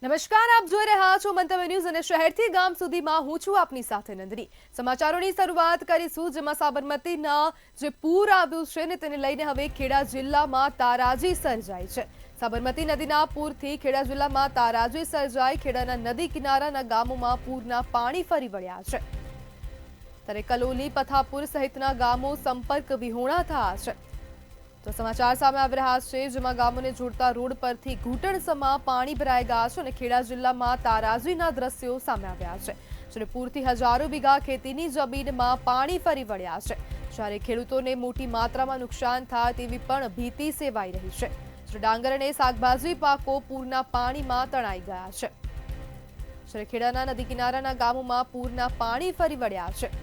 નમસ્કાર, આપ જોઈ રહ્યા છો મંતવ્ય ન્યૂઝ અને શહેરથી ગામ સુધીમાં હું છું આપની સાથે નંદની। સમાચારોની શરૂઆત કરીશું, જેમાં સાબરમતીના જે પૂર આવ્યું છે ને તેને લઈને હવે ખેડા જિલ્લામાં તારાજી સર્જાઈ છે। સાબરમતી નદીના પૂરથી ખેડા જિલ્લામાં તારાજી સર્જાઈ। ખેડાના નદી કિનારાના ગામોમાં પૂરના પાણી ફરી વળ્યા છે, ત્યારે કલોલી, પથાપુર સહિતના ગામો સંપર્ક વિહોણા થયા છે। તો સમાચાર સામે આવી રહ્યા છે, જેમાં ગામોને જોડતા રોડ પરથી ઘૂંટણસમા પાણી ભરાઈ ગયા છે અને ખેડા જિલ્લામાં તારાજીના દ્રશ્યો સામે આવ્યા છે, જ્યારે પૂરથી હજારો વીઘા ખેતીની જમીનમાં પાણી ફરી વળ્યા છે, જ્યારે ખેડૂતોને મોટી માત્રામાં નુકસાન થાય તેવી પણ ભીતિ સેવાઈ રહી છે। ડાંગર અને શાકભાજી પાકો પૂરના પાણીમાં તણાઈ ગયા છે, જ્યારે ખેડાના નદી કિનારાના ગામોમાં પૂરના પાણી ફરી વળ્યા છે।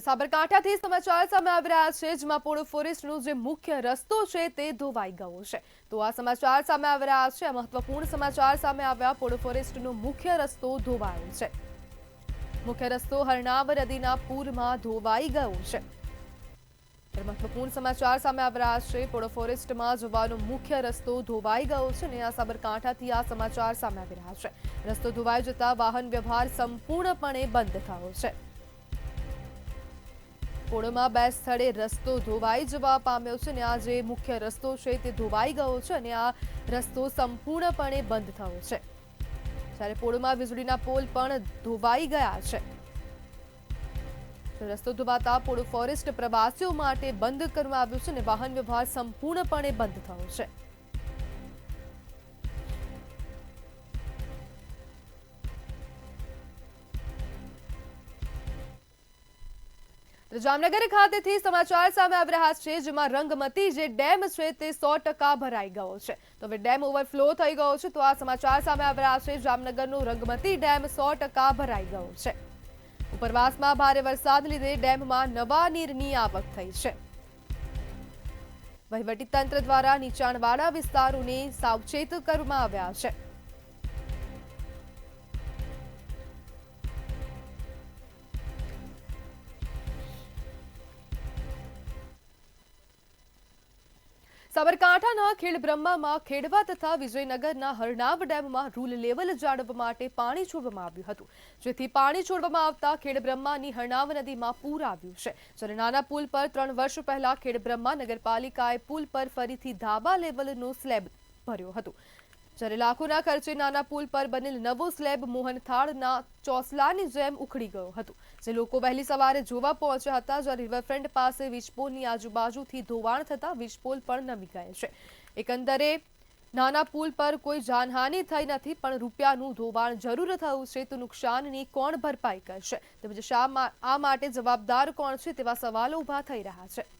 સાબરકાંઠાથી સમાચાર સામે આવી રહ્યા છે, જેમાં પોળો ફોરેસ્ટનો જે મુખ્ય રસ્તો છે તે ધોવાઈ ગયો છે। તો આ સમાચાર સામે આવી રહ્યા છે, આ મહત્વપૂર્ણ સમાચાર સામે આવ્યા। પોળો ફોરેસ્ટનો મુખ્ય રસ્તો ધોવાયો છે। મુખ્ય રસ્તો હરનાવ નદીના પૂરમાં ધોવાઈ ગયો છે। મહત્વપૂર્ણ સમાચાર સામે આવી રહ્યા છે, પોળો ફોરેસ્ટમાં જવાનો મુખ્ય રસ્તો ધોવાઈ ગયો છે અને આ સાબરકાંઠાથી આ સમાચાર સામે આવી રહ્યા છે। રસ્તો ધોવાઈ જતા વાહન વ્યવહાર સંપૂર્ણપણે બંધ થયો છે। પોળોમાં બે સ્થળે રસ્તો ધોવાઈ જવા પામ્યો છે અને આ જે મુખ્ય રસ્તો છે તે ધોવાઈ ગયો છે અને આ રસ્તો સંપૂર્ણપણે બંધ થયો છે, જ્યારે પોળોમાં વીજળીના પોલ પણ ધોવાઈ ગયા છે। રસ્તો ધોવાતા પોળો ફોરેસ્ટ પ્રવાસીઓ માટે બંધ કરવામાં આવ્યું છે અને વાહન વ્યવહાર સંપૂર્ણપણે બંધ થયો છે। જામનગર ખાતેથી સમાચાર સામે આવી રહ્યા છે, જેમાં રંગમતી જે ડેમ છે તે 100% ભરાઈ ગયો છે। તો હવે ડેમ ઓવરફ્લો થઈ ગયો છે, તો આ સમાચાર સામે આવી રહ્યા છે। જામનગરનો રંગમતી ડેમ 100% ભરાઈ ગયો છે। ઉપરવાસમાં ભારે વરસાદને લીધે ડેમમાં નવા નીરની આવક થઈ છે। વહીવટીતંત્ર દ્વારા નીચાણવાળા વિસ્તારોને સાવચેત કરવામાં આવ્યા છે। સાબરકાંઠાના ખેડબ્રહ્મામાં ખેડવા તથા વિજયનગરના હરનાવ ડેમમાં રૂલ લેવલ જાળવવા માટે પાણી છોડવામાં આવ્યું હતું, જેથી પાણી છોડવામાં આવતા ખેડબ્રહ્માની હરનાવ નદીમાં પૂર આવ્યું છે। જ્યારે નાના પુલ પર 3 વર્ષ પહેલા ખેડબ્રહ્મા નગરપાલિકાએ પુલ પર ફરીથી ધાબા લેવલનો સ્લેબ ભર્યો હતો, જ્યારે લાખોના ખર્ચે નાના પુલ પર બનેલ નવો સ્લેબ મોહનથાળના ચોસલાની જેમ ઉખડી ગયો હતો, જે લોકો વહેલી સવારે જોવા પહોંચ્યા હતા। જ્યારે રિવરફ્રન્ટ પાસે વીજપોલની આજુબાજુથી ધોવાણ થતા વીજપોલ પણ નમી ગયા છે। એકંદરે નાના પુલ પર કોઈ જાનહાનિ થઈ નથી, પણ રૂપિયાનું ધોવાણ જરૂર થયું છે, તો નુકસાનની કોણ ભરપાઈ કરશે, તેમજ આ માટે જવાબદાર કોણ છે તેવા સવાલો ઉભા થઈ રહ્યા છે।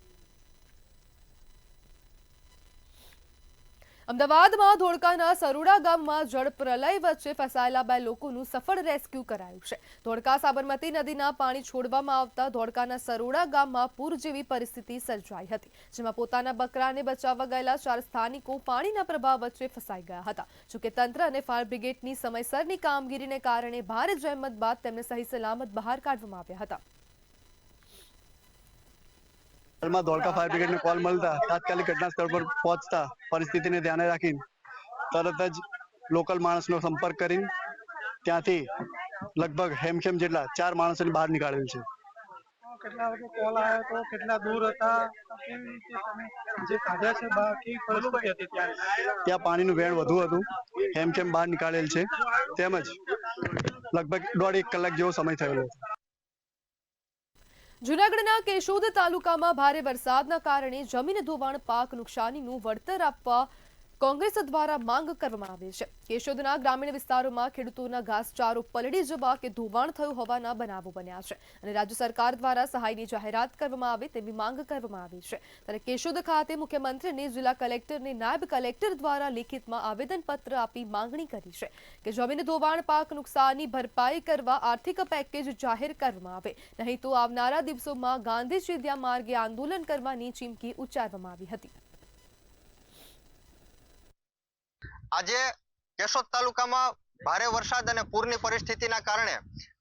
અમદાવાદમાં ધોળકાના સરોડા ગામમાં જળ પ્રલય વચ્ચે ફસાયેલા 2 લોકોનું સફળ રેસ્ક્યુ કરાયું છે। ધોળકા સાબરમતી નદીના પાણી છોડવામાં આવતા ધોળકાના સરોડા ગામમાં પૂર જેવી પરિસ્થિતિ સર્જાઈ હતી, જેમાં પોતાના બકરાને બચાવવા ગયેલા 4 સ્થાનિકો પાણીના પ્રભાવ વચ્ચે ફસાઈ ગયા હતા। જોકે તંત્ર અને ફાયર બ્રિગેડની સમયસરની કામગીરીને કારણે ભારે જહેમત બાદ તેમને સહી સલામત બહાર કાઢવામાં આવ્યા હતા। ધોળકા ફાયર બ્રિગેડને કોલ મળતા તાત્કાલિક ઘટના સ્થળ પર પહોંચતા પરિસ્થિતિને ધ્યાને રાખી તરત જ લોકલ માણસનો સંપર્ક કરી ત્યાંથી લગભગ હેમખેમ જેટલા 4 માણસોને બહાર નીકાળેલ છે। કેટલા વાગે કોલ આવ્યો તો કેટલા દૂર હતા, કેવી રીતે તમે જે કાઢ્યા છે બહાર, કેવી પરિસ્થિતિ હતી ત્યાં પાણીનું વહેણ વધુ હતું, હેમખેમ બહાર નીકાળેલ છે, તેમજ લગભગ 1.5 કલાક જેવો સમય થયેલો હતો। જૂનાગઢના કેશોદ તાલુકામાં ભારે વરસાદના કારણે જમીન ધોવાણ પાક નુકસાનીનું વળતર આપવા કોંગ્રેસ દ્વારા માંગ કરવામાં આવી છે। કેશોદના ગ્રામીણ વિસ્તારોમાં ખેડૂતોના ઘાસચારો પલળી જવા કે ધોવાણ થયું હોવાના બનાવો બન્યા છે અને રાજ્ય સરકાર દ્વારા સહાયની જાહેરાત કરવામાં આવે તેવી માંગ કરવામાં આવી છે। ત્યારે કેશોદ ખાતે મુખ્યમંત્રીને જિલ્લા કલેક્ટરને નાયબ કલેક્ટર દ્વારા લેખિતમાં આવેદનપત્ર આપી માંગણી કરી છે કે જમીન ધોવાણ પાક નુકસાનની ભરપાઈ કરવા આર્થિક પેકેજ જાહેર કરવામાં આવે, નહીં તો આવનારા દિવસોમાં ગાંધી ચીંધ્યા માર્ગે આંદોલન કરવાની ચીમકી ઉચ્ચારવામાં આવી હતી। આજે કેશોદ તાલુકામાં ભારે વરસાદ અને પૂરની પરિસ્થિતિના કારણે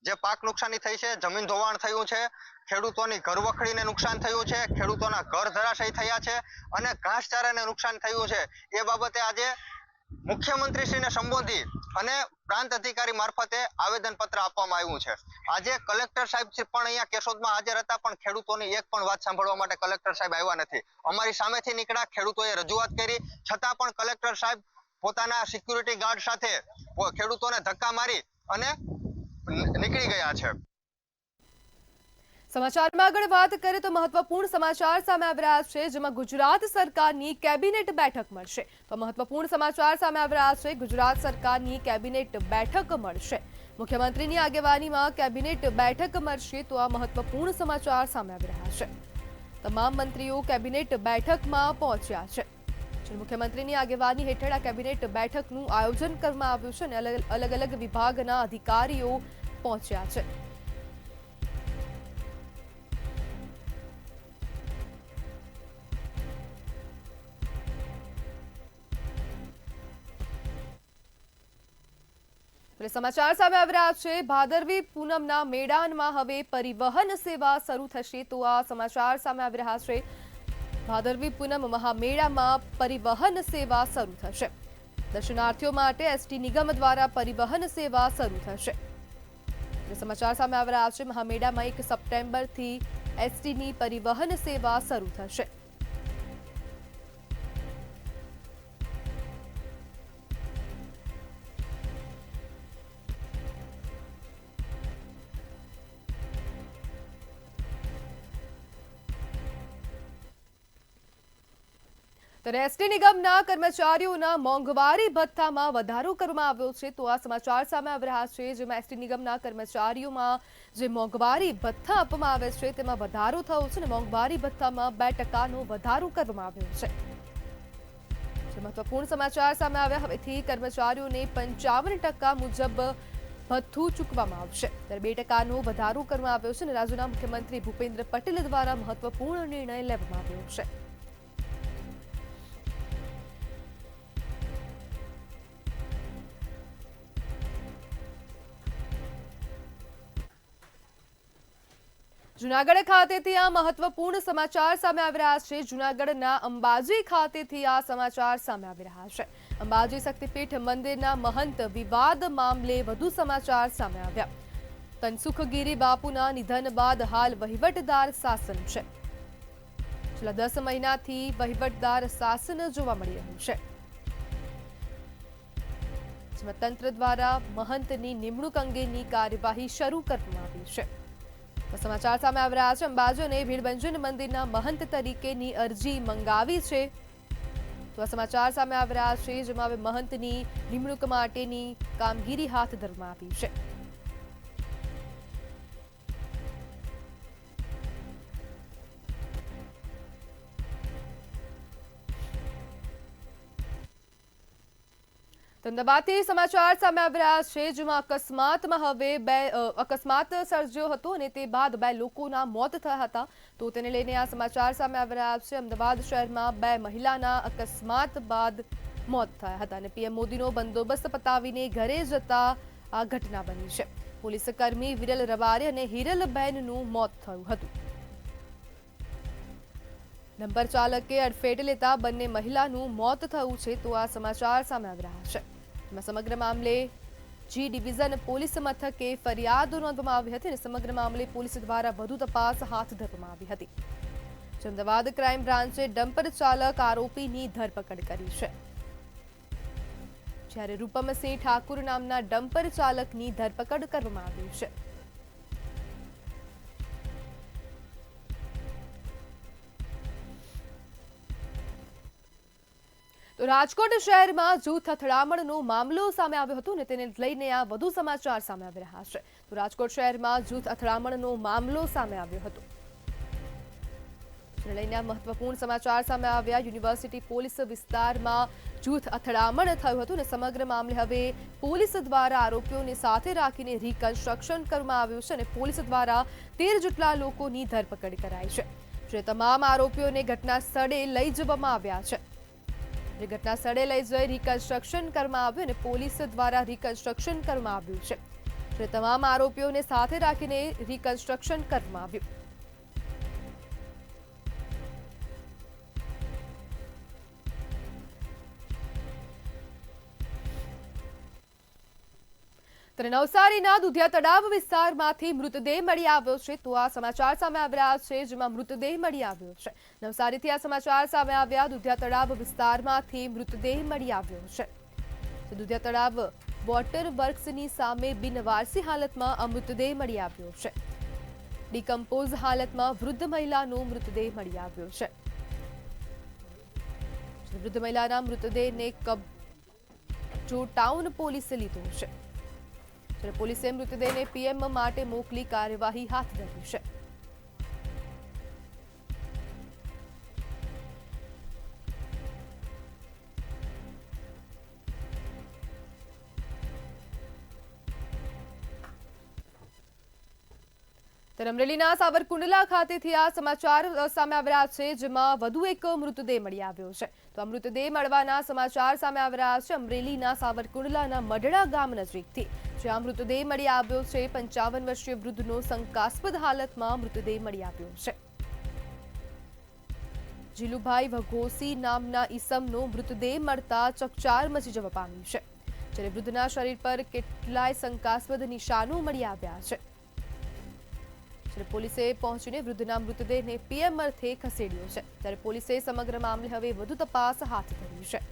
જે પાક નુકસાની થઈ છે, જમીન ધોવાણ થયું છે, ખેડૂતોની ઘરવખરીને નુકસાન થયું છે, ખેડૂતોના ઘર ધરાશયી થયા છે અને ઘાસચારાને નુકસાન થયું છે, એ બાબતે આજે મુખ્યમંત્રીશ્રીને સંબોધી અને પ્રાંત અધિકારી મારફતે આવેદનપત્ર આપવામાં આવ્યું છે. આજે કલેક્ટર સાહેબ પણ અહીંયા કેશોદમાં હાજર હતા, પણ ખેડૂતોની એક પણ વાત સાંભળવા માટે કલેક્ટર સાહેબ આવ્યા નથી. અમારી સામેથી નીકળ્યા, ખેડૂતોએ રજૂઆત કરી, છતાં પણ કલેક્ટર સાહેબ પોતાના સિક્યુરિટી ગાર્ડ સાથે ખેડૂતોને ધક્કા મારી અને નીકળી ગયા છે. સમાચારમાં આગળ વાત કરીએ તો મહત્વપૂર્ણ સમાચાર સામે આવી રહ્યા છે, જેમાં ગુજરાત સરકારની કેબિનેટ બેઠક મળશે. તો મહત્વપૂર્ણ સમાચાર સામે આવી રહ્યા છે, ગુજરાત સરકારની કેબિનેટ બેઠક મળશે. મુખ્યમંત્રીની આગેવાનીમાં કેબિનેટ બેઠક મળશે, તો આ મહત્વપૂર્ણ સમાચાર સામે આવી રહ્યા છે. તમામ મંત્રીઓ કેબિનેટ બેઠકમાં પહોંચ્યા છે. મુખ્યમંત્રીની આગેવાની હેઠળ આ કેબિનેટ બેઠકનું આયોજન કરવામાં આવ્યું છે અને અલગ અલગ વિભાગના અધિકારીઓ પહોંચ્યા છે. સમાચાર સામે આવી રહ્યા છે. ભાદરવી પૂનમના મેળામાં હવે પરિવહન સેવા શરૂ થશે, તો આ સમાચાર સામે આવી રહ્યા છે. ભાદરવી પૂનમ મહામેળામાં પરિવહન સેવા શરૂ થશે. દર્શનાર્થીઓ માટે એસટી નિગમ દ્વારા પરિવહન સેવા શરૂ થશે. સમાચાર સામે આવી રહ્યા છે. મહામેળામાં 1 સપ્ટેમ્બરથી એસટીની પરિવહન સેવા શરૂ થશે. ત્યારે એસટી નિગમના કર્મચારીઓના મોંઘવારી ભથ્થામાં વધારો કરવામાં આવ્યો છે, તો આ સમાચાર સામે આવી રહ્યા છે, જેમાં એસટી નિગમના કર્મચારીઓમાં જે મોંઘવારી ભથ્થા આપવામાં આવે છે તેમાં વધારો થયો છે અને મોંઘવારી ભથ્થામાં 2% વધારો કરવામાં આવ્યો છે. મહત્વપૂર્ણ સમાચાર સામે આવ્યા. હવેથી કર્મચારીઓને 55% મુજબ ભથ્થું ચૂકવવામાં આવશે. ત્યારે 2% વધારો કરવામાં આવ્યો છે અને રાજ્યના મુખ્યમંત્રી ભૂપેન્દ્ર પટેલ દ્વારા મહત્વપૂર્ણ નિર્ણય લેવામાં આવ્યો છે. જૂનાગઢ ખાતેથી આ મહત્વપૂર્ણ સમાચાર સામે આવી રહ્યા છે. જૂનાગઢના અંબાજી ખાતેથી આ સમાચાર સામે આવી રહ્યા છે. અંબાજી શક્તિપીઠ મંદિરના મહંત વિવાદ મામલે વધુ સમાચાર સામે આવ્યા. તનસુખગીરી બાપુના નિધન બાદ હાલ વહીવટદાર શાસન છે. છેલ્લા 10 મહિનાથી વહીવટદાર શાસન જોવા મળી રહ્યું છે. જેમાં તંત્ર દ્વારા મહંતની નિમણૂક અંગેની કાર્યવાહી શરૂ કરવામાં આવી છે. સમાચાર સામે આવી રહ્યા છે. અંબાજી ભીડભંજન મંદિરના મહંત તરીકેની અરજી મંગાવી છે, તો આ સમાચાર સામે આવી રહ્યા છે, જેમાં હવે મહંતની નિમણૂક માટેની કામગીરી હાથ ધરવામાં આવી છે. અમદાવાદથી સમાચાર સામે આવી રહ્યા છે, જેમાં અકસ્માતમાં હવે અકસ્માત સર્જ્યો હતો અને તે બાદ 2 લોકોના મોત થયા હતા, તો તેને લઈને આ સમાચાર સામે આવી રહ્યા છે. અમદાવાદ શહેરમાં 2 મહિલાના અકસ્માત બાદ મોત થયા હતા અને પીએમ મોદીનો બંદોબસ્ત પતાવીને ઘરે જતા આ ઘટના બની છે. પોલીસ કર્મી વિરલ રવારે અને હિરલબેનનું મોત થયું હતું. ડમ્પર ચાલકે અડફેટે લેતા બંને મહિલાનું મોત થયું છે, તો આ સમાચાર સામે આવી રહ્યા છે. સમગ્ર મામલે જી ડિવિઝન પોલીસ મથકે ફરિયાદ નોંધવામાં આવી હતી અને સમગ્ર મામલે પોલીસ દ્વારા વધુ તપાસ હાથ ધરવામાં આવી હતી. અમદાવાદ ક્રાઇમ બ્રાન્ચે ડમ્પર ચાલક આરોપીની ધરપકડ કરી છે, જ્યારે રૂપમસિંહ ઠાકુર નામના ડમ્પર ચાલકની ધરપકડ કરવામાં આવી છે. તો રાજકોટ શહેરમાં જૂથ અથડામણનો મામલો સામે આવ્યો હતો અને તેને લઈને આ વધુ સમાચાર સામે આવી રહ્યા છે. તો રાજકોટ શહેરમાં જૂથ અથડામણનો મામલો સામે આવ્યો હતો. તેને લઈને આ મહત્વપૂર્ણ સમાચાર સામે આવ્યા. યુનિવર્સિટી પોલીસ વિસ્તારમાં જૂથ અથડામણ થયું હતું અને સમગ્ર મામલે હવે પોલીસ દ્વારા આરોપીઓને સાથે રાખીને રિકન્સ્ટ્રક્શન કરવામાં આવ્યું છે અને પોલીસ દ્વારા 13 જેટલા લોકોની ધરપકડ કરાઈ છે. જે તમામ આરોપીઓને ઘટના સ્થળે લઈ જવામાં આવ્યા છે. જે ઘટના સ્થળે લઈ જઈ રિકન્સ્ટ્રક્શન કરવામાં આવ્યું અને પોલીસ દ્વારા રિકન્સ્ટ્રક્શન કરવામાં આવ્યું છે. જે તમામ આરોપીઓને સાથે રાખીને રિકન્સ્ટ્રક્શન કરવામાં આવ્યું. ત્યારે નવસારીના દુધિયા તળાવ વિસ્તારમાંથી મૃતદેહ મળી આવ્યો છે. તો આ સમાચાર સામે આવી રહ્યા છે, જેમાં મૃતદેહ મળી આવ્યો છે. નવસારીથી આ સમાચાર સામે આવ્યા. દુધિયા તળાવ વિસ્તારમાંથી મૃતદેહ મળી આવ્યો છે. દુધિયા તળાવ વોટર વર્ક્સની સામે બિનવારસી હાલતમાં આ મૃતદેહ મળી આવ્યો છે. ડિકમ્પોઝ હાલતમાં વૃદ્ધ મહિલાનો મૃતદેહ મળી આવ્યો છે. વૃદ્ધ મહિલાના મૃતદેહને કબજો ટાઉન પોલીસે લીધો છે. પોલીસે મૃતદેહને પીએમ માટે મોકલી કાર્યવાહી હાથ ધરી છે. ત્યારે અમરેલીના સાવરકુંડલા ખાતેથી આ સમાચાર સામે આવી રહ્યા છે, જેમાં વધુ એક મૃતદેહ મળી આવ્યો છે. તો આ મૃતદેહ મળવાના સમાચાર સામે આવી રહ્યા છે અમરેલીના સાવરકુંડલાના મઢડા ગામ નજીકથી. જ્યાં મૃતદેહ મળી આવ્યો છે. 55 વર્ષીય વૃદ્ધનો શંકાસ્પદ હાલતમાં મૃતદેહ મળી આવ્યો છે. જીલુભાઈ વઘોસી નામના ઈસમનો મૃતદેહ મળતા ચકચાર મચી જવા પામી છે. જ્યારે વૃદ્ધના શરીર પર કેટલાય શંકાસ્પદ નિશાનો મળી આવ્યા છે. પોલીસે પહોંચીને વૃદ્ધના મૃતદેહને પીએમ અર્થે ખસેડ્યો છે. ત્યારે પોલીસે સમગ્ર મામલે હવે વધુ તપાસ હાથ ધરી છે.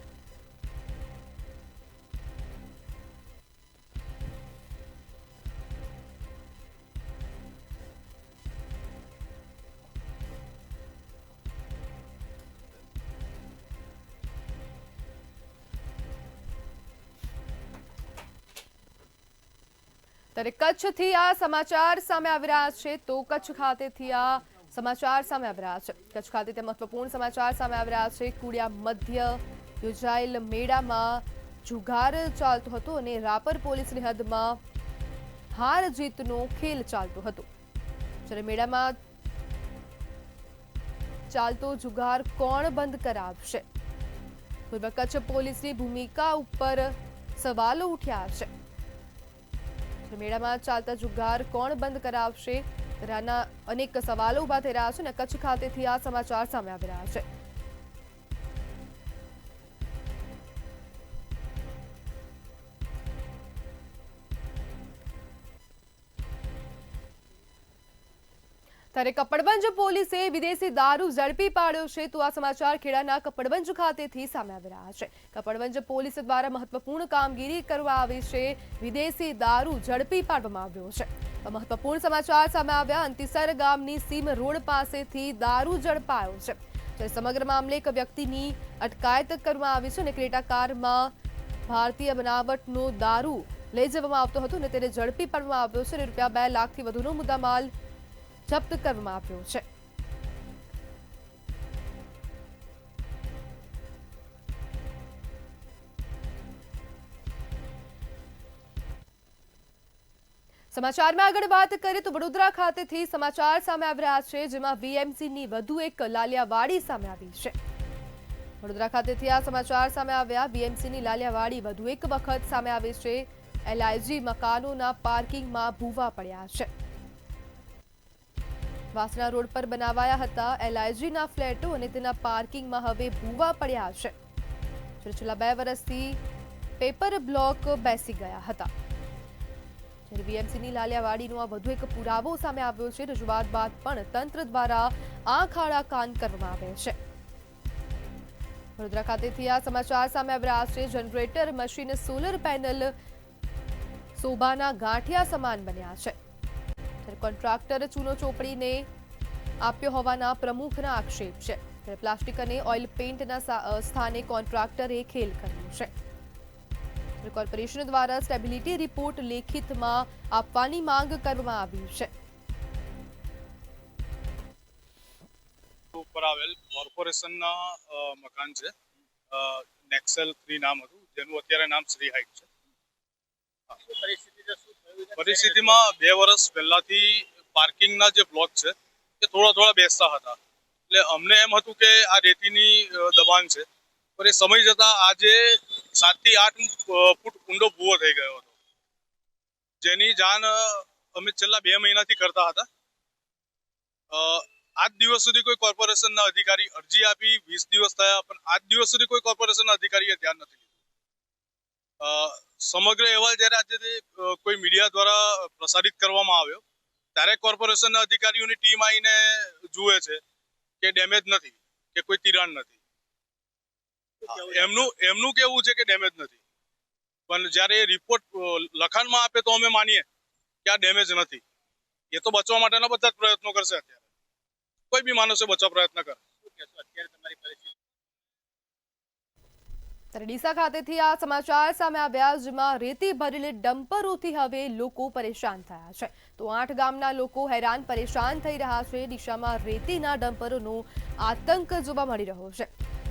ત્યારે કચ્છથી આ સમાચાર સામે આવી રહ્યા છે. તો કચ્છ ખાતેથી આ સમાચાર સામે આવી રહ્યા છે. કચ્છ ખાતેથી મહત્વપૂર્ણ સમાચાર સામે આવી રહ્યા છે. કુડિયા મધ્ય યોજાયેલ મેળામાં જુગાર ચાલતો હતો અને રાપર પોલીસની હદમાં હાર જીતનો ખેલ ચાલતો હતો. જ્યારે મેળામાં ચાલતો જુગાર કોણ બંધ કરાવશે? પૂર્વ કચ્છ પોલીસની ભૂમિકા ઉપર સવાલો ઉઠ્યા છે. મેળામાં ચાલતા જુગાર કોણ બંધ કરાવશે? તેના અનેક સવાલો ઉભા થઈ રહ્યા છે અને કચ્છ ખાતેથી આ સમાચાર સામે આવી રહ્યા છે. ત્યારે કપડવંજ પોલીસે વિદેશી દારૂ ઝડપી પાડ્યો છે. તો આ સમાચાર ખેડાના કપડવંજ ખાતેથી સામે આવી રહ્યા છે. કપડવંજ પોલીસ દ્વારા મહત્વપૂર્ણ કામગીરી કરવામાં આવી છે. વિદેશી દારૂ ઝડપી પાડવામાં આવ્યો છે. મહત્વપૂર્ણ સમાચાર સામે આવ્યા. અંતિસર ગામની સીમ રોડ પાસેથી દારૂ ઝડપાયો છે. જ્યારે સમગ્ર મામલે એક વ્યક્તિની અટકાયત કરવામાં આવી છે અને ક્રેટા કારમાં ભારતીય બનાવટનો દારૂ લઈ જવામાં આવતો હતો અને તેને ઝડપી પાડવામાં આવ્યો છે અને રૂપિયા 2 લાખથી વધુનો મુદ્દામાલ જપ્ત કરવામાં આવ્યો છે. સમાચારમાં આગળ વાત કરીએ તો વડોદરા ખાતેથી સમાચાર સામે આવી રહ્યા છે, જેમાં બીએમસીની વધુ એક લાલિયાવાડી સામે આવી છે. વડોદરા ખાતેથી આ સમાચાર સામે આવ્યા. બીએમસીની લાલિયાવાડી વધુ એક વખત સામે આવી છે. એલઆઈજી મકાનોના પાર્કિંગમાં ભૂવા પડ્યા છે. વાસણા રોડ પર બનાવાયા હતા એલઆઈજીના ફ્લેટો અને તેના પાર્કિંગમાં હવે ભૂવા પડ્યા છે. છેલ્લા 2 વર્ષથી પેપર બ્લોક બેસી ગયા હતા. બીએમસીની લાલિયાવાડીનો આ વધુ એક પુરાવો સામે આવ્યો છે. રજૂઆત બાદ પણ તંત્ર દ્વારા આંખ આડા કાન કરવામાં આવે છે. વડોદરા ખાતેથી આ સમાચાર સામે આવી રહ્યા છે. જનરેટર મશીન સોલર પેનલ શોભાના ગાંઠિયા સમાન બન્યા છે. કોન્ટ્રાક્ટર ચૂનો ચોપડીને આપ્યો હોવાના પ્રમુખના આક્ષેપ છે. ત્યારે પ્લાસ્ટિક અને ઓઇલ પેઇન્ટના સ્થાને કોન્ટ્રાક્ટરે ખેલ કર્યો છે. કોર્પોરેશન દ્વારા સ્ટેબિલિટી રિપોર્ટ લેખિતમાં આપવાની માંગ કરવામાં આવી છે. ઉપર આવેલ કોર્પોરેશનના મકાન છે. નેક્સલ 3 નામ હતું, જેનું અત્યારે નામ શ્રી હાઇટ છે. પરિસ્થિતિમાં 2 વર્ષ પહેલાથી પાર્કિંગના જે બ્લોક છે એ થોડા બેસતા હતા. એટલે અમને એમ હતું કે આ રેતીની દબાણ છે, પણ એ સમય જતા આજે 7 થી 8 ફૂટ ઊંડો ભૂવો થઈ ગયો હતો, જેની જાણ અમે છેલ્લા 2 મહિનાથી કરતા હતા. આજ દિવસ સુધી કોઈ કોર્પોરેશનના અધિકારી અરજી આપી 20 દિવસ થયા, પણ આજ દિવસ સુધી કોઈ કોર્પોરેશનના અધિકારીએ ધ્યાન નથી લીધું. સમગ્ર અહેવાલ જ્યારે આજે કોઈ મીડિયા દ્વારા પ્રસારિત કરવામાં આવ્યો ત્યારે કોર્પોરેશનના અધિકારીઓની ટીમ આવીને જુએ છે કે ડેમેજ નથી કે કોઈ તિરાડ નથી. એમનું કેવું છે કે ડેમેજ નથી, પણ જ્યારે એ રિપોર્ટ લખાણમાં આપે તો અમે માનીએ કે આ ડેમેજ નથી. એ તો બચવા માટેના બધા જ પ્રયત્નો કરશે. અત્યારે કોઈ બી માણસે બચવા પ્રયત્ન કરે. ત્યારે ડીસા ખાતેથી આ સમાચાર સામે આવ્યા, જેમાં રેતી ભરેલી ડમ્પરોથી હવે લોકો પરેશાન થયા છે. તો 8 ગામના લોકો હેરાન પરેશાન થઈ રહ્યા છે. ડીસામાં રેતીના ડમ્પરોનો આતંક જોવા મળી રહ્યો છે.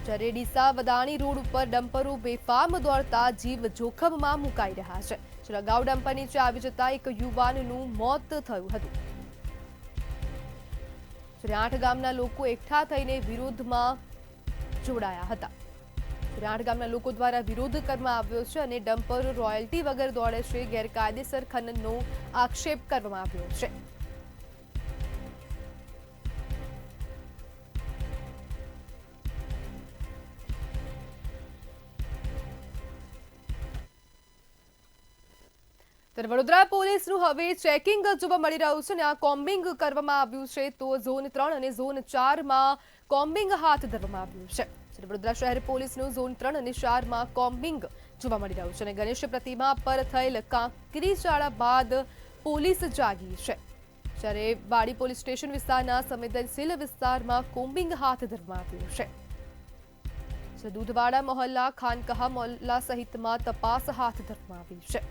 જ્યારે ડીસા વદાણી રોડ ઉપર ડમ્પરો બેફામ દોડતા જીવ જોખમમાં મુકાઈ રહ્યા છે. જ્યારે અગાઉ ડમ્પર નીચે આવી જતા એક યુવાનનું મોત થયું હતું. જ્યારે 8 ગામના લોકો એકઠા થઈને વિરોધમાં જોડાયા હતા. 8 ગામના લોકો દ્વારા વિરોધ કરવામાં આવ્યો છે અને ડમ્પર રોયલ્ટી વગર દોડે છે, ગેરકાયદેસર ખનનનો આક્ષેપ કરવામાં આવ્યો છે. ત્યારે વડોદરા પોલીસનું હવે ચેકિંગ જોવા મળી રહ્યું છે અને આ કોમ્બિંગ કરવામાં આવ્યું છે. તો ઝોન 3 અને ઝોન 4માં કોમ્બિંગ હાથ ધરવામાં આવ્યું છે. વડોદરા શહેર પોલીસનું ઝોન 3 અને 4માં કોમ્બિંગ જોવા મળી રહ્યું છે અને ગણેશ પ્રતિમા પર થયેલ કાંકરી ચાળા બાદ પોલીસ જાગી છે. જ્યારે વાડી પોલીસ સ્ટેશન વિસ્તારના સંવેદનશીલ વિસ્તારમાં કોમ્બિંગ હાથ ધરવામાં આવ્યું છે. દૂધવાડા મહોલ્લા, ખાનકાહ મહોલ્લા સહિતમાં તપાસ હાથ ધરવામાં આવી છે.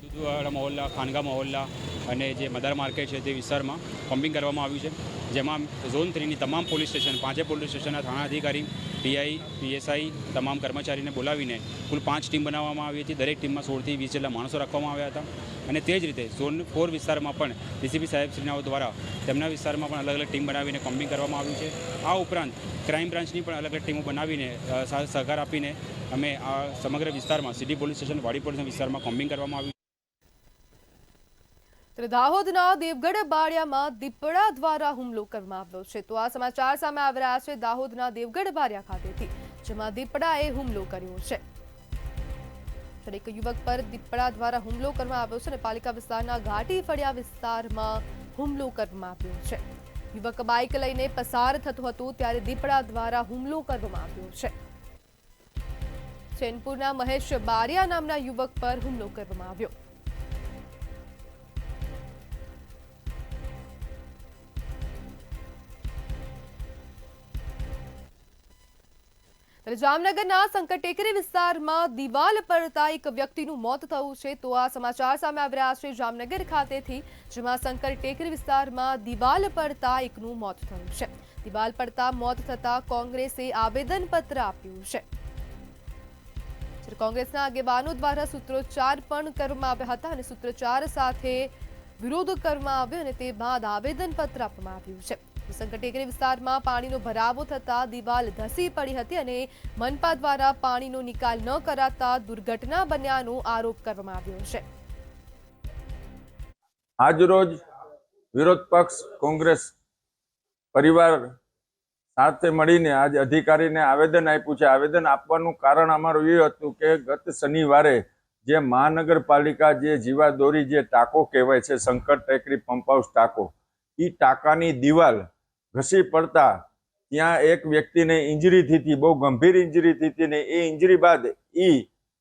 દૂધવાડા મહોલ્લા, ખાનગા મહોલ્લા અને જે મદાર માર્કેટ છે તે વિસ્તારમાં કોમ્બિંગ કરવામાં આવ્યું છે, જેમાં ઝોન 3ની તમામ પોલીસ સ્ટેશન, 5 પોલીસ સ્ટેશનના થાણા અધિકારી, પીઆઈ, પીએસઆઈ, તમામ કર્મચારીને બોલાવીને કુલ 5 ટીમ બનાવવામાં આવી હતી. દરેક ટીમમાં 16 થી 20 જેટલા માણસો રાખવામાં આવ્યા હતા. અને તે જ રીતે ઝોન 4 વિસ્તારમાં પણ ડીસીપી સાહેબશ્રીનાઓ દ્વારા તેમના વિસ્તારમાં પણ અલગ અલગ ટીમ બનાવીને કોમ્બિંગ કરવામાં આવ્યું છે. આ ઉપરાંત ક્રાઇમ બ્રાન્ચની પણ અલગ અલગ ટીમો બનાવીને સહકાર આપીને અમે આ સમગ્ર વિસ્તારમાં સિટી પોલીસ સ્ટેશન, વાડી પોલીસના વિસ્તારમાં કોમ્બિંગ કરવામાં આવ્યું. દાહોદના દેવગઢ બારિયામાં દીપડા દ્વારા હુમલો કરવામાં આવ્યો છે. તો આ સમાચાર સામે આવી રહ્યા છે દાહોદના દેવગઢ બારિયા ખાતેથી, જેમાં દીપડાએ હુમલો કર્યો છે. એક યુવક પર દીપડા દ્વારા હુમલો કરવામાં આવ્યો છે અને પાલિકા વિસ્તારના ઘાટી ફળિયા વિસ્તારમાં હુમલો કરવામાં આવ્યો છે. યુવક બાઇક લઈને પસાર થતો હતો ત્યારે દીપડા દ્વારા હુમલો કરવામાં આવ્યો છે. ચેનપુરના મહેશ બારિયા નામના યુવક પર હુમલો કરવામાં આવ્યો. જામનગરના સંકટેકરી વિસ્તારમાં દિવાલ પડતા એક વ્યક્તિનું મોત થયું છે. તો આ સમાચાર સામે આવી રહ્યા છે જામનગર ખાતેથી, જેમાં સંકટેકરી વિસ્તારમાં દિવાલ પડતા એકનું મોત થયું છે. દિવાલ પડતા મોત થતા કોંગ્રેસે આવેદનપત્ર આપ્યું છે. કોંગ્રેસના આગેવાનો દ્વારા સૂત્રોચ્ચાર પણ કરવામાં આવ્યા હતા અને સૂત્રોચ્ચાર સાથે વિરોધ કરવામાં આવ્યો અને તે બાદ આવેદનપત્ર આપવામાં આવ્યું છે. સંકટેકરી વિસ્તારમાં પાણીનો ભરાવો થતા દિવાલ ધસી પડી હતી અને મનપા દ્વારા પાણીનો નિકાલ ન કરાતા દુર્ઘટના બન્યાનો આરોપ કરવામાં આવ્યો છે. આજરોજ વિરોધ પક્ષ કોંગ્રેસ પરિવાર સાથે મળીને આજ અધિકારીને આવેદન આપ્યું છે. આવેદન આપવાનું કારણ અમારું એ હતું કે ગત શનિવારે જે મહાનગરપાલિકા જે જીવાદોરી જે ટાંકો કહેવાય છે, શંકર ટેકરી પંપ હાઉસ ટાંકો, એ ટાંકાની દિવાલ ઘસી પડતા ત્યાં એક વ્યક્તિને ઇન્જરી થઈ હતી, બહુ ગંભીર ઇન્જરી થઈ હતી ને એ ઇન્જરી બાદ એ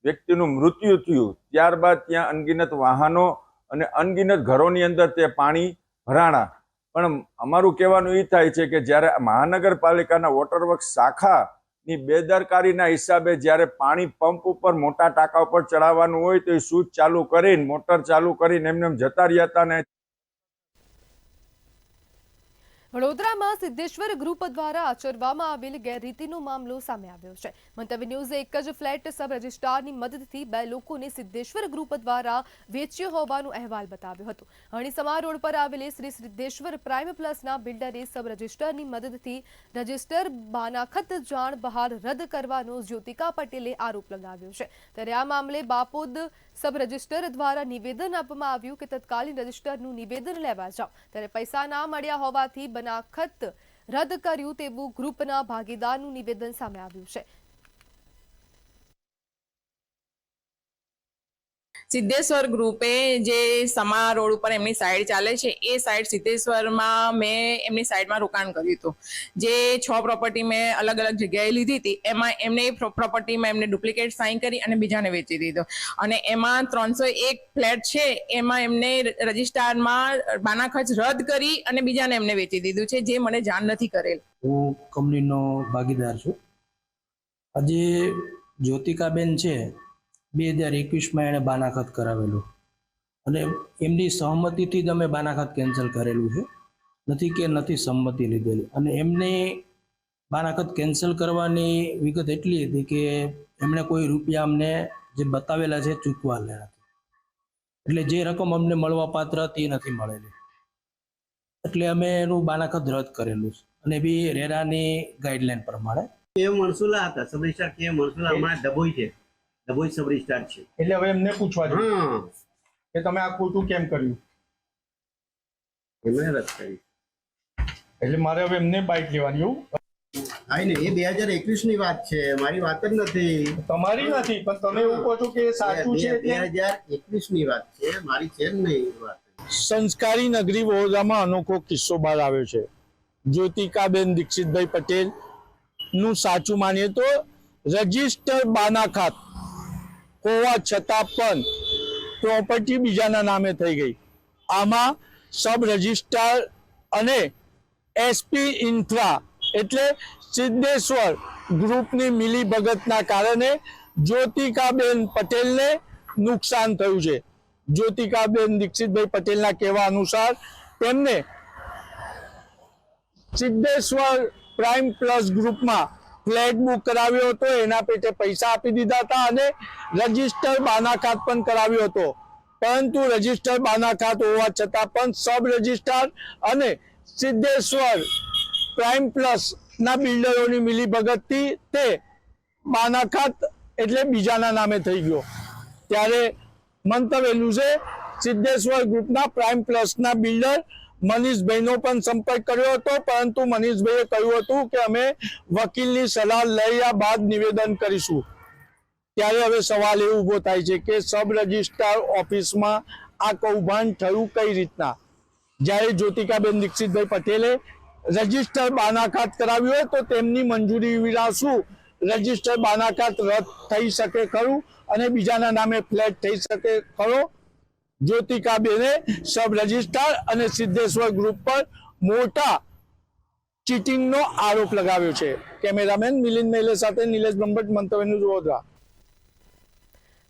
વ્યક્તિનું મૃત્યુ થયું. ત્યારબાદ ત્યાં અનગિનત વાહનો અને અનગિનત ઘરોની અંદર તે પાણી ભરાણા. પણ અમારું કહેવાનું એ થાય છે કે જ્યારે મહાનગરપાલિકાના વોટરવર્ક્સ શાખાની બેદરકારીના હિસાબે જ્યારે પાણી પંપ ઉપર મોટા ટાંકા ઉપર ચડાવવાનું હોય તો એ સ્વિચ ચાલુ કરીને, મોટર ચાલુ કરીને એમને જતા રહ્યા હતા. ને વડોદરામાં સિદ્ધેશ્વર ગ્રુપ દ્વારા આચરવામાં આવેલ ગેરરીતિનો મામલો સામે આવ્યો છે. મંતવ્ય ન્યૂઝે એક જ ફ્લેટ સબ રજિસ્ટ્રારની મદદથી 2 લોકોને સિદ્ધેશ્વર ગ્રુપ દ્વારા વેચ્યો હોવાનો અહેવાલ બતાવ્યો હતો. હણીસમા રોડ પર આવેલી શ્રી સિદ્ધેશ્વર પ્રાઇમ પ્લસના બિલ્ડરે સબ રજિસ્ટ્રારની મદદથી રજિસ્ટર બાનાખત જાણ બહાર રદ કરવાનો જ્યોતિકા પટેલે આરોપ લગાવ્યો છે. ત્યારે આ મામલે બાપોદ સબ રજિસ્ટર દ્વારા નિવેદન આપવામાં આવ્યું કે તત્કાલીન રજિસ્ટરનું નિવેદન લેવા જાઓ. ત્યારે પૈસા ના મળ્યા હોવાથી બનાખત રદ કર્યું તેવું ગ્રુપના ભાગીદારનું નિવેદન સામે આવ્યું છે. સિદ્ધેશ્વર ગ્રુપે જે સમા રોડ ઉપર એમની સાઈડ ચાલે છે એ સાઈડ સિદ્ધેશ્વરમાં મેં એમની સાઈડમાં રોકાણ કર્યું હતું. જે 6 પ્રોપર્ટી મેં અલગ અલગ જગ્યાએ લીધી હતી એમાં એમને પ્રોપર્ટીમાં એમને ડુપ્લિકેટ સાઇન કરી અને બીજાને વેચી દીધો. અને એમાં 301 ફ્લેટ છે એમાં એમને રજિસ્ટ્રારમાં બાનાખત રદ કરી અને બીજાને એમને વેચી દીધું છે, જે મને જાણ નથી કરેલ. હું કંપનીનો ભાગીદાર છું. આજે જ્યોતિકાબેન છે 2021માં એણે બાનાખત કરાવેલું અને એમની સહમતિથી જ અમે બાનાખત કેન્સલ કરેલું છે, નથી કે નથી સંમતિ લીધેલી. અને એમને બાનાખત કેન્સલ કરવાની વિગત એટલી હતી કે એમણે કોઈ રૂપિયા અમને જે બતાવેલા છે ચૂકવાના નથી, એટલે જે રકમ અમને મળવા પાત્ર હતી એ નથી મળેલી, એટલે અમે એનું બાનાખત રદ કરેલું છે. અને બી રેરાની ગાઈડલાઈન પ્રમાણે એ મણસુલા હતા, સબ રજિસ્ટ્રાર કે મણસુલા હમણાં ડભોઈ છે, ડભોઈ સબ રજિસ્ટ્રાર છે. એટલે હવે એમને પૂછવા જોઈએ હા કે તમે આ ખોટું કેમ કર્યું, એમણે રદ કરી. એટલે મારે હવે એમને બાઇક લેવાની એવું? હા ને, એ 2021 ની વાત છે, મારી વાત જ નથી. તમારી નથી, પણ તમે એવું કહો છો કે સાચું છે. 2021 ની વાત છે, મારી છે જ નહીં વાત. સંસ્કારી નગરી વડોદરામાં અનોખો કિસ્સો બહાર આવ્યો છે. જ્યોતિકાબેન દીક્ષિતભાઈ પટેલ નું સાચું માનીએ તો રજિસ્ટર બાનાખત હોવા છતાં પણ પ્રોપર્ટી બીજાના નામે થઈ ગઈ. આમાં સબ રજિસ્ટ્રાર અને એસપી ઇન્ફ્રા એટલે સિદ્ધેશ્વર ગ્રુપની મિલીભગતના કારણે જ્યોતિકાબેન પટેલને નુકસાન થયું છે. જ્યોતિકાબેન દીક્ષિતભાઈ પટેલના કહેવા અનુસાર તેમને સિદ્ધેશ્વર પ્રાઇમ પ્લસ ગ્રુપમાં ફ્લેટ બુક કરાવ્યો હતો, એના પેટે પૈસા આપી દીધા હતા અને રજિસ્ટર બાનાખત પણ કરાવ્યો હતો. પરંતુ રજિસ્ટર બાનાખત હોવા છતાં પણ સબ રજિસ્ટ્રાર અને સિદ્ધેશ્વર પ્રાઇમ પ્લસ ના બિલ્ડરોની મિલીભગતથી તે બાનાખત એટલે બીજાના નામે થઈ ગયો. ત્યારે મંતવ્ય ન્યૂઝે સિદ્ધેશ્વર ગ્રુપના પ્રાઇમ પ્લસના બિલ્ડર મનીષભાઈનો પણ સંપર્ક કર્યો હતો, પરંતુ મનીષભાઈએ કહ્યું હતું કે અમે વકીલની સલાહ લયા બાદ નિવેદન કરીશું. ત્યારે હવે સવાલ એ ઊભો થાય છે કે સબ રજિસ્ટ્રાર ઓફિસમાં આ કૌભાંડ થયું કઈ રીતના? જ્યારે જ્યોતિકાબેન દીક્ષિતભાઈ પટેલે રજિસ્ટર બાનાખત કરાવ્યું હોય તો તેમની મંજૂરી વિના શું રજિસ્ટર બાનાખત રદ થઈ શકે ખરું અને બીજાના નામે ફ્લેટ થઈ શકે ખરો? જ્યોતિકાબેને સબ રજિસ્ટ્રાર અને સિદ્ધેશ્વર ગ્રુપ પર મોટા ચીટિંગનો આરોપ લગાવ્યો છે. કેમેરામેન મિલિંદ મેલે સાથે નિલેશ બ્રહ્મભટ્ટ, મંતવ્ય ન્યૂઝ વડોદરા.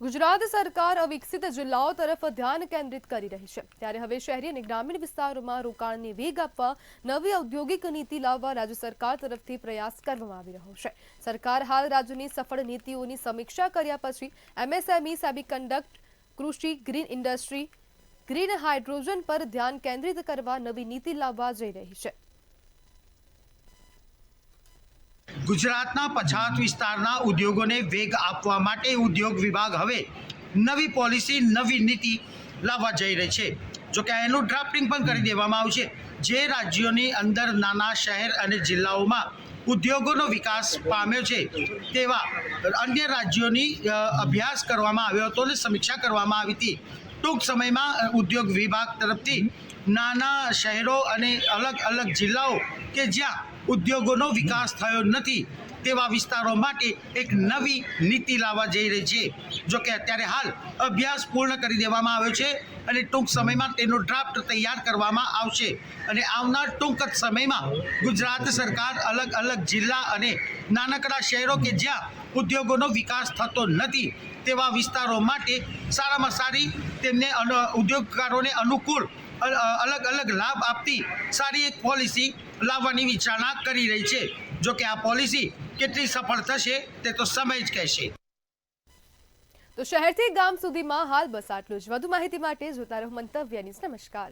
ગુજરાત સરકાર અવિકસિત જિલ્લાઓ તરફ ધ્યાન કેન્દ્રિત કરી રહી છે. ત્યારે હવે શહેરી અને ગ્રામીણ વિસ્તારોમાં રોકાણને વેગ આપવા નવી ઔદ્યોગિક નીતિ લાવવા રાજ્ય સરકાર તરફથી પ્રયાસ કરવામાં આવી રહ્યો છે. સરકાર હાલ રાજ્યની સફળ નીતિઓની સમીક્ષા કર્યા પછી એમએસએમઈ, સેમિકન્ડક્ટર, કૃષિ, ગ્રીન ઇન્ડસ્ટ્રી, ગ્રીન હાઇડ્રોજન પર ધ્યાન કેન્દ્રિત કરવા નવી નીતિ લાવવા જઈ રહી છે. ગુજરાતના પછાત વિસ્તારના ઉદ્યોગોને વેગ આપવા માટે ઉદ્યોગ વિભાગ હવે નવી પોલિસી, નવી નીતિ લાવવા જઈ રહી છે. જોકે એનું ડ્રાફ્ટિંગ પણ કરી દેવામાં આવ્યું છે. જે રાજ્યોની અંદર નાના શહેર અને જિલ્લાઓમાં ઉદ્યોગોનો વિકાસ પામ્યો છે તેવા અન્ય રાજ્યોની અભ્યાસ કરવામાં આવ્યો હતો અને સમીક્ષા કરવામાં આવી હતી. ટૂંક સમયમાં ઉદ્યોગ વિભાગ તરફથી નાના શહેરો અને અલગ અલગ જિલ્લાઓ કે જ્યાં ઉદ્યોગોનો વિકાસ થયો નથી તેવા વિસ્તારો માટે એક નવી નીતિ લાવવા જઈ રહી છે. જોકે અત્યારે હાલ અભ્યાસ પૂર્ણ કરી દેવામાં આવ્યો છે અને ટૂંક સમયમાં તેનો ડ્રાફ્ટ તૈયાર કરવામાં આવશે. અને આવનાર ટૂંક જ સમયમાં ગુજરાત સરકાર અલગ અલગ જિલ્લા અને નાનકડા શહેરો કે જ્યાં ઉદ્યોગોનો વિકાસ થતો નથી તેવા વિસ્તારો માટે સારામાં સારી તેમને ઉદ્યોગકારોને અનુકૂળ અલગ અલગ લાભ આપતી સારી એક પોલિસી લાવવાની વિચારણા કરી રહી છે. જો કે આ પોલિસી કેટલી સફળ થશે તે તો સમય જ કહેશે. તો શહેરથી ગામ સુધીમાં હાલ બસ આટલું જ. વધુ માહિતી માટે જોતા રહો મંતવ્ય ન્યૂઝ. નમસ્કાર.